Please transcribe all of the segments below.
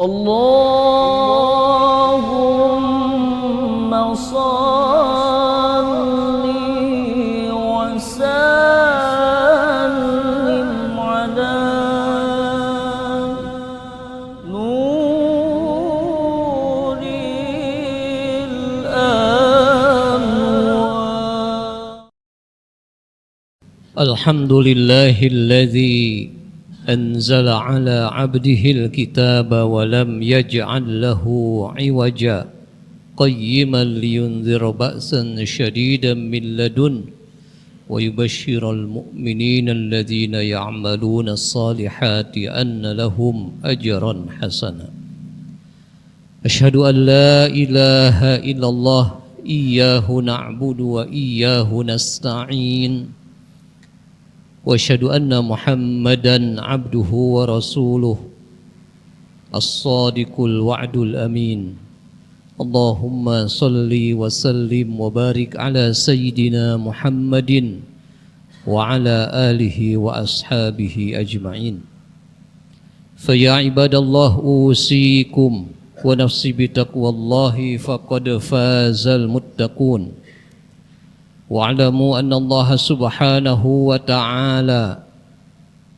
Allahumma salli wa sallim ala nuril anwar. Alhamdulillahilladzi anzala ala abdihil kitaba wa lam yaj'al lahu 'iwaja qayyiman liyunzira ba'san shadidan min ladun wa yubashshiral mu'minina alladhina ya'maluna as-salihati anna lahum ajran hasana. Asyhadu an la ilaha illallah iyyahu na'budu wa iyyahu nasta'in. Wa asyhadu anna Muhammadan abduhu wa rasuluh as-sadiqul wa'dul amin. Allahumma salli wa sallim wa barik ala sayyidina Muhammadin wa ala alihi wa ashabihi ajma'in. Fa ya ibadallah usikum wa nafsi bitaqwallahi faqad fazal muttaqun. Wa'lamu anna Allah subhanahu wa ta'ala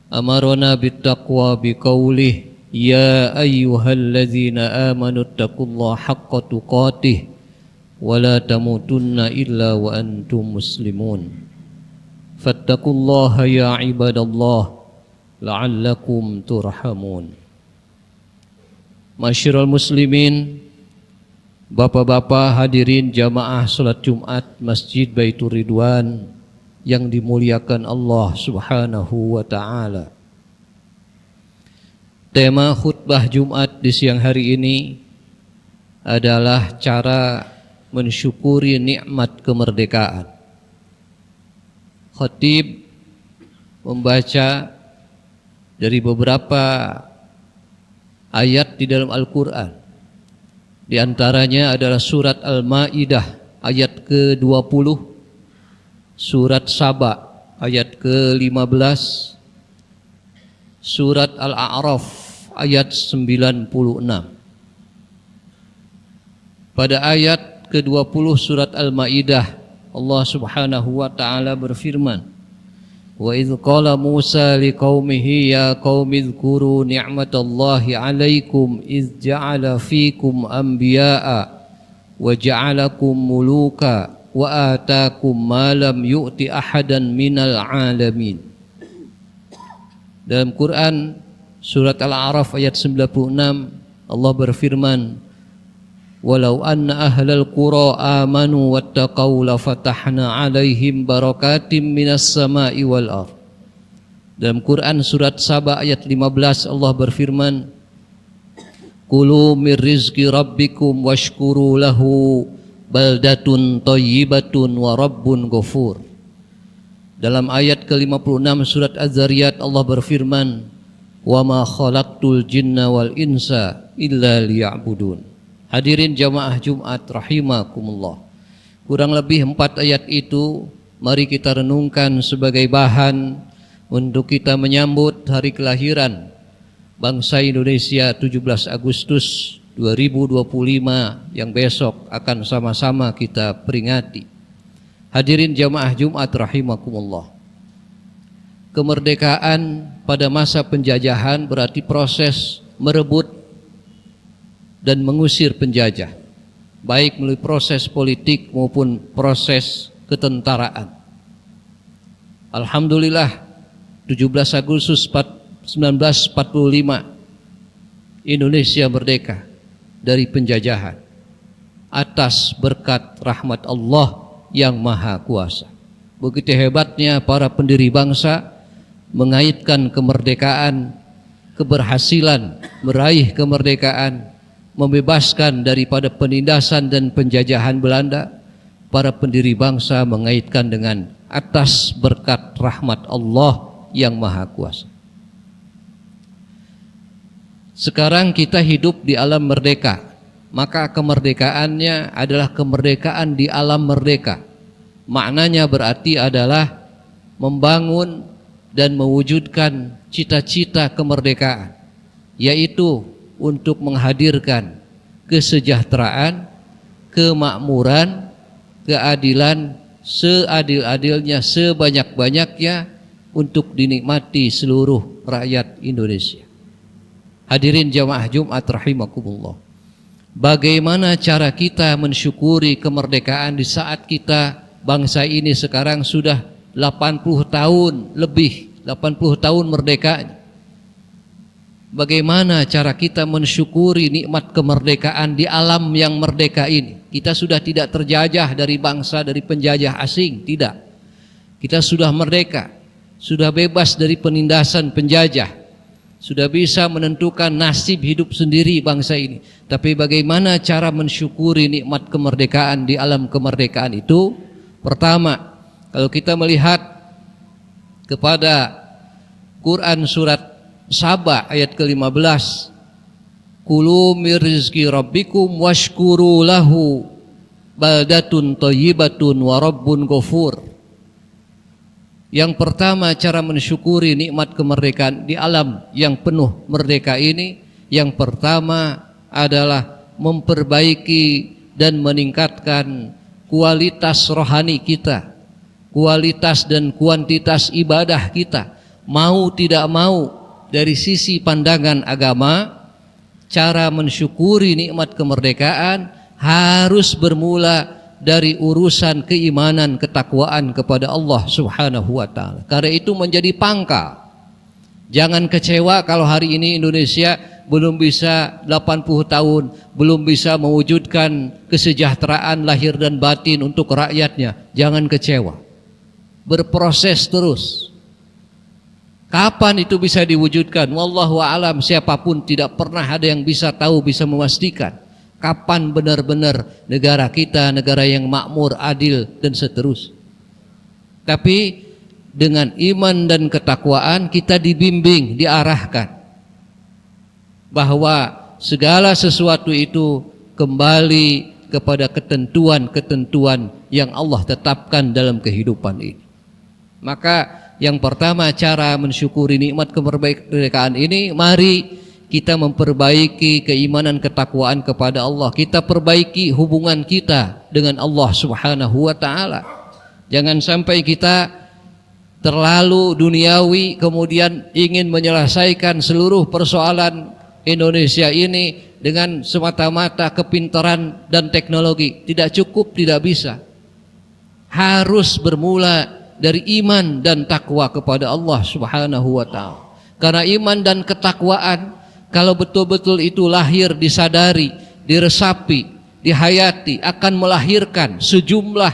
amarana bittaqwa biqaulih ya ayyuhalladzina amanu taqullaha haqqa tuqatih wa la tamutunna illa wa antum muslimun. Fattaqullaha ya ibadallah la'allakum turhamun. Masyiral muslimin, Bapak-bapak hadirin jamaah salat Jumat Masjid Baitur Ridwan yang dimuliakan Allah Subhanahu wa taala. Tema khutbah Jumat di siang hari ini adalah cara mensyukuri nikmat kemerdekaan. Khatib membaca dari beberapa ayat di dalam Al-Qur'an. Di antaranya adalah surat Al-Maidah ayat ke-20, surat Saba ayat ke-15, surat Al-A'raf ayat 96. Pada ayat ke-20 surat Al-Maidah, Allah Subhanahu wa taala berfirman, wa idz qala Musa liqaumihi ya qaumi dzkuru ni'matallahi 'alaikum idz ja'ala fikum anbiya'a wa ja'alakum muluka wa ataakum ma lam yu'ti ahadan minal 'alamin. Dalam Quran surat Al-A'raf ayat 96 Allah berfirman, walau anna ahlal qura amanu wattaqau lafatahna alaihim barakatim minas sama'i wal ardh. Dalam Quran surat Saba ayat 15 Allah berfirman, kulu mir rizqi rabbikum washkuru lahu baldatun thayyibatun wa rabbun ghafur. Dalam ayat ke-56 surat Az-Zariyat Allah berfirman, wa ma khalaqtul jinna wal insa illa liya'budun. Hadirin jamaah Jumat rahimakumullah. Kurang lebih 4 ayat itu mari kita renungkan sebagai bahan untuk kita menyambut hari kelahiran bangsa Indonesia 17 Agustus 2025 yang besok akan sama-sama kita peringati. Hadirin jamaah Jumat rahimakumullah. Kemerdekaan pada masa penjajahan berarti proses merebut dan mengusir penjajah, baik melalui proses politik maupun proses ketentaraan. Alhamdulillah 17 Agustus 1945 Indonesia merdeka dari penjajahan atas berkat rahmat Allah yang Maha Kuasa. Begitu hebatnya para pendiri bangsa mengaitkan kemerdekaan, keberhasilan meraih kemerdekaan, membebaskan daripada penindasan dan penjajahan Belanda. Para pendiri bangsa mengaitkan dengan atas berkat rahmat Allah yang Maha Kuasa. Sekarang kita hidup di alam merdeka, maka kemerdekaannya adalah kemerdekaan di alam merdeka. Maknanya berarti adalah membangun dan mewujudkan cita-cita kemerdekaan, yaitu untuk menghadirkan kesejahteraan, kemakmuran, keadilan seadil-adilnya, sebanyak-banyaknya untuk dinikmati seluruh rakyat Indonesia. Hadirin jamaah Jumat rahimakumullah. Bagaimana cara kita mensyukuri kemerdekaan di saat kita bangsa ini sekarang sudah 80 tahun lebih, 80 tahun merdeka. Bagaimana cara kita mensyukuri nikmat kemerdekaan di alam yang merdeka ini? Kita sudah tidak terjajah dari bangsa, dari penjajah asing, tidak. Kita sudah merdeka, sudah bebas dari penindasan penjajah, sudah bisa menentukan nasib hidup sendiri bangsa ini. Tapi bagaimana cara mensyukuri nikmat kemerdekaan di alam kemerdekaan itu? Pertama, kalau kita melihat kepada Quran surat Saba ayat ke-15, Kulu mir rizqi rabbikum washkuru lahu baldatun thayyibatun wa rabbun ghafur. Yang pertama, cara mensyukuri nikmat kemerdekaan di alam yang penuh merdeka ini, yang pertama adalah memperbaiki dan meningkatkan kualitas rohani kita, kualitas dan kuantitas ibadah kita. Mau tidak mau, dari sisi pandangan agama, cara mensyukuri nikmat kemerdekaan harus bermula dari urusan keimanan, ketakwaan kepada Allah Subhanahu wa taala. Karena itu menjadi pangkal. Jangan kecewa kalau hari ini Indonesia belum bisa 80 tahun, belum bisa mewujudkan kesejahteraan lahir dan batin untuk rakyatnya. Jangan kecewa. Berproses terus. Kapan itu bisa diwujudkan? Wallahu a'lam, siapapun tidak pernah ada yang bisa tahu, bisa memastikan kapan benar-benar negara kita, negara yang makmur, adil dan seterusnya. Tapi dengan iman dan ketakwaan kita dibimbing, diarahkan bahwa segala sesuatu itu kembali kepada ketentuan-ketentuan yang Allah tetapkan dalam kehidupan ini. Maka yang pertama, cara mensyukuri nikmat kemerdekaan ini, mari kita memperbaiki keimanan, ketakwaan kepada Allah. Kita perbaiki hubungan kita dengan Allah Subhanahu wa taala. Jangan sampai kita terlalu duniawi kemudian ingin menyelesaikan seluruh persoalan Indonesia ini dengan semata-mata kepintaran dan teknologi. Tidak cukup, tidak bisa. Harus bermula dari iman dan takwa kepada Allah Subhanahu wa taala. Karena iman dan ketakwaan kalau betul-betul itu lahir, disadari, diresapi, dihayati, akan melahirkan sejumlah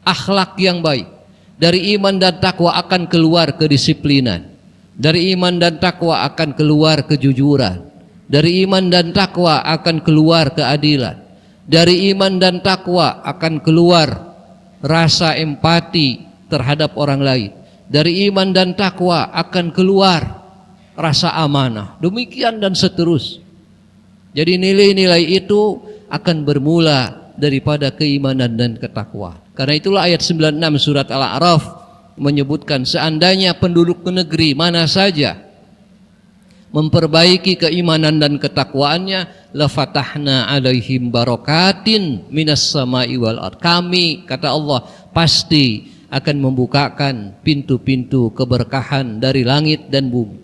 akhlak yang baik. Dari iman dan takwa akan keluar kedisiplinan. Dari iman dan takwa akan keluar kejujuran. Dari iman dan takwa akan keluar keadilan. Dari iman dan takwa akan keluar rasa empati terhadap orang lain. Dari iman dan takwa akan keluar rasa amanah. Demikian dan seterusnya. Jadi nilai-nilai itu akan bermula daripada keimanan dan ketakwaan. Karena itulah ayat 96 surat Al-A'raf menyebutkan seandainya penduduk negeri mana saja memperbaiki keimanan dan ketakwaannya, la fatahna alaihim barakatin minas sama'i wal ard. Kami, kata Allah, pasti akan membukakan pintu-pintu keberkahan dari langit dan bumi.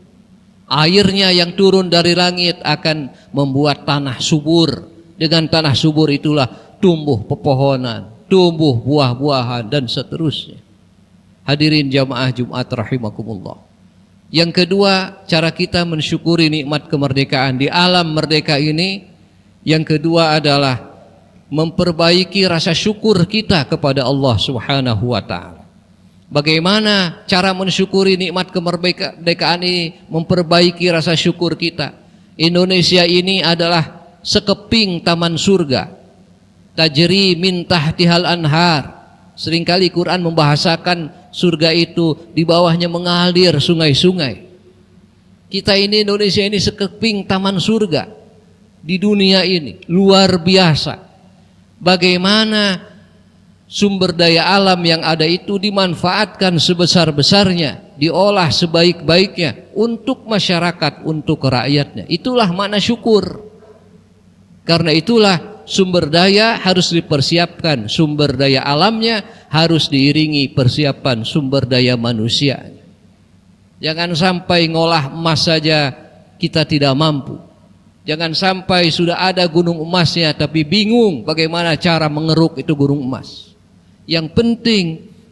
Airnya yang turun dari langit akan membuat tanah subur. Dengan tanah subur itulah tumbuh pepohonan, tumbuh buah-buahan dan seterusnya. Hadirin jamaah Jumat rahimakumullah. Yang kedua, cara kita mensyukuri nikmat kemerdekaan di alam merdeka ini, yang kedua adalah memperbaiki rasa syukur kita kepada Allah Subhanahu wa taala. Bagaimana cara mensyukuri nikmat kemerdekaan ini, memperbaiki rasa syukur kita? Indonesia ini adalah sekeping taman surga. Tajri min tahtihal anhar. Seringkali Quran membahasakan surga itu di bawahnya mengalir sungai-sungai. Kita ini Indonesia ini sekeping taman surga di dunia ini, luar biasa. Bagaimana sumber daya alam yang ada itu dimanfaatkan sebesar-besarnya, diolah sebaik-baiknya untuk masyarakat, untuk rakyatnya. Itulah makna syukur. Karena itulah sumber daya harus dipersiapkan, sumber daya alamnya harus diiringi persiapan sumber daya manusia. Jangan sampai ngolah emas saja kita tidak mampu. Jangan sampai sudah ada gunung emasnya tapi bingung bagaimana cara mengeruk itu gunung emas. Yang penting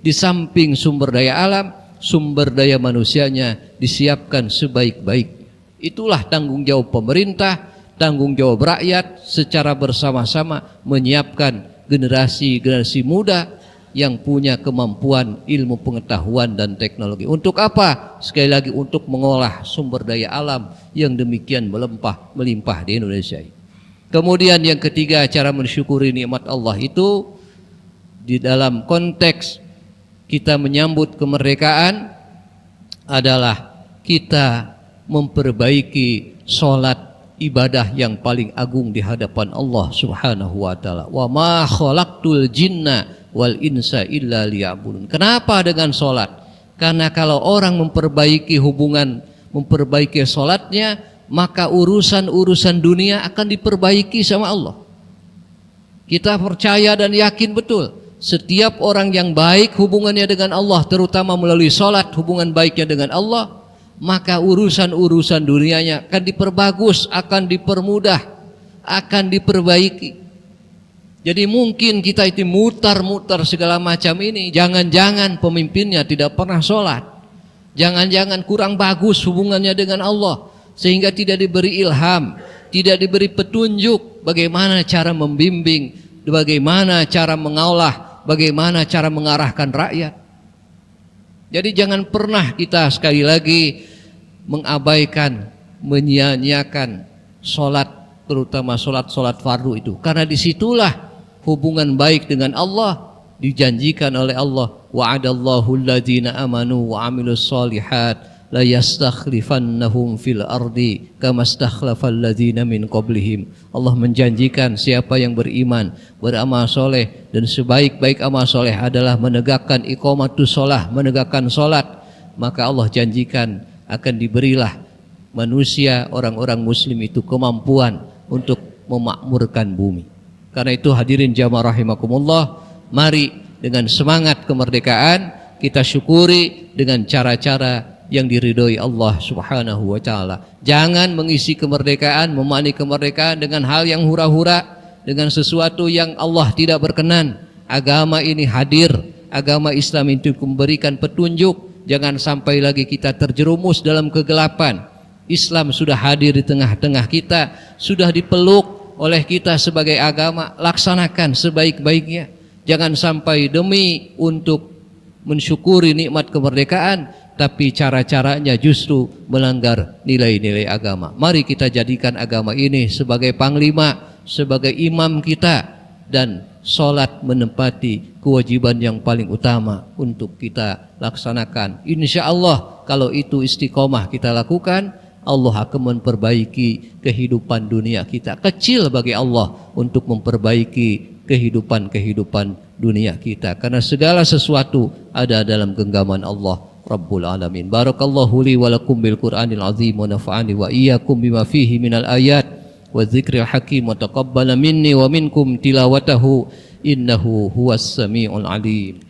di samping sumber daya alam, sumber daya manusianya disiapkan sebaik-baiknya. Itulah tanggung jawab pemerintah, tanggung jawab rakyat secara bersama-sama menyiapkan generasi muda yang punya kemampuan ilmu pengetahuan dan teknologi. Untuk apa? Sekali lagi untuk mengolah sumber daya alam yang demikian melimpah di Indonesia. Kemudian yang ketiga, cara mensyukuri nikmat Allah itu di dalam konteks kita menyambut kemerdekaan adalah kita memperbaiki sholat ibadah yang paling agung di hadapan Allah Subhanahu wa taala. Wa ma khalaqtul jinna wal insa illa liya'budun. Kenapa dengan salat? Karena kalau orang memperbaiki hubungan, memperbaiki salatnya, maka urusan-urusan dunia akan diperbaiki sama Allah. Kita percaya dan yakin betul, setiap orang yang baik hubungannya dengan Allah, terutama melalui salat hubungan baiknya dengan Allah, maka urusan-urusan dunianya akan diperbagus, akan dipermudah, akan diperbaiki. Jadi mungkin kita itu mutar-mutar segala macam ini, jangan-jangan pemimpinnya tidak pernah sholat, jangan-jangan kurang bagus hubungannya dengan Allah, sehingga tidak diberi ilham, tidak diberi petunjuk bagaimana cara membimbing, bagaimana cara mengolah, bagaimana cara mengarahkan rakyat. Jadi jangan pernah kita sekali lagi mengabaikan, menyia-nyiakan sholat, terutama sholat fardu itu. Karena disitulah hubungan baik dengan Allah dijanjikan oleh Allah. Wa'adallahu alladhina amanu wa amilus solihat la yastakhlifannahum fil ardi kama stakhlafal ladzina min qablihim. Allah menjanjikan siapa yang beriman, beramal soleh, dan sebaik-baik amal soleh adalah menegakkan iqamatus shalah, menegakkan salat, maka Allah janjikan akan diberilah manusia, orang-orang muslim itu kemampuan untuk memakmurkan bumi. Karena itu hadirin jamaah rahimakumullah, mari dengan semangat kemerdekaan kita syukuri dengan cara-cara yang diridhoi Allah Subhanahu wa taala. Jangan mengisi kemerdekaan, memaknai kemerdekaan dengan hal yang hura-hura, dengan sesuatu yang Allah tidak berkenan. Agama ini hadir, agama Islam itu memberikan petunjuk. Jangan sampai lagi kita terjerumus dalam kegelapan. Islam sudah hadir di tengah-tengah kita, sudah dipeluk oleh kita sebagai agama, laksanakan sebaik-baiknya. Jangan sampai demi untuk mensyukuri nikmat kemerdekaan, tapi cara-caranya justru melanggar nilai-nilai agama. Mari kita jadikan agama ini sebagai panglima, sebagai imam kita, dan sholat menempati kewajiban yang paling utama untuk kita laksanakan. Insya Allah kalau itu istiqomah kita lakukan, Allah akan memperbaiki kehidupan dunia kita. Kecil bagi Allah untuk memperbaiki kehidupan dunia kita, karena segala sesuatu ada dalam genggaman Allah Rabbul Alamin. Barakallahu li wa lakum bil Qur'anil azim wa nafa'ani wa iyyakum bima fihi minal ayat wa dzikril hakim wa taqabbala minni wa minkum tilawatahu innahu huwas samiul alim.